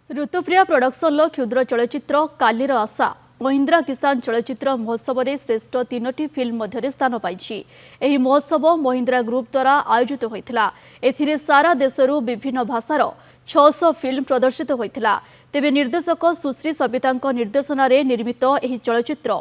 Ritupriya production क्षुद्र चलचित्र कालीर आशा महिंद्रा किसान चलचित्र महोत्सव में श्रेष्ठ 3टी फिल्म मध्य स्थान पाई। यह महोत्सव महिंद्रा ग्रुप द्वारा आयोजित होता। एथिरे सारा देशरू विभिन्न भाषार 600 फिल्म प्रदर्शित होता। तेबे निर्देशक सुश्री सविता निर्देशन में निर्मित यह चलचित्र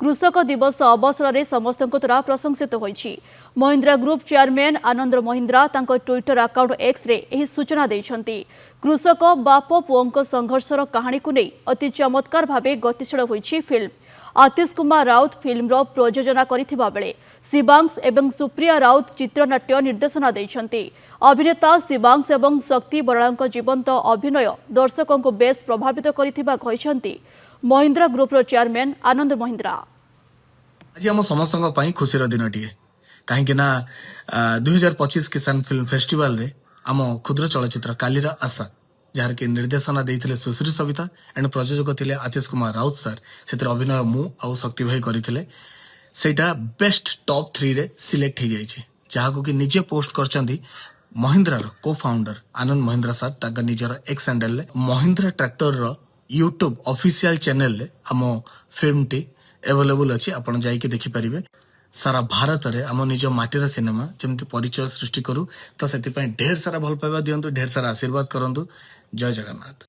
कृषक दिवस अवसर में समस्त द्वारा प्रशंसित होईछि। महिंद्रा ग्रुप चेयरमैन आनंद महिंद्रा तांको ट्विटर अकाउंट एक्स रे एही सूचना दैछन्ति। कृषक बाप पुओंको संघर्षर कहानी को नहीं अति चमत्कार भावे गतिशील होईछि फिल्म। आतिश कुमार राउत फिल्मर प्रयोजना करिथिबा बेले शिवांश एवं सुप्रिया राउत चित्रनाट्य निर्देशना दैछन्ति। अभिनेता शिवांश एवं शक्ति बराळांको जीवंत अभिनय दर्शकों को बेस प्रभावित करिथिबा कहिसन्ति महिंद्रा ग्रुपर चेयरमैन आनंद महिंद्रा। आज आम समस्त खुशी दिन टे कहीं 2025 किसान फिल्म फेस्टिवल रे आम क्षुद्र चलचित्र कालीर आशा जार कि निर्देशना देते सुश्री सविता एंड प्रयोजक थे आतिश कुमार राउत सर से अभिनय मु आउ शक्ति भाई करते सेटा बेस्ट टॉप 3 रे सिलेक्ट हो जाए जहाँ कि निजे पोस्ट कर महिंद्रा को फाउंडर आनंद महिंद्रा सर निजर x handle Mahindra tractor YouTube official channel रे आम फिल्म टी अवेलेबल अच्छी आपन जाइके देखि परिबे। सारा भारत रे आम निज माटीर सिनेमा जमती परिचय सृष्टि करू तो से ढेर सारा भल पाइबा दियंतु ढेर सारा आशीर्वाद करंतु। जय जगन्नाथ।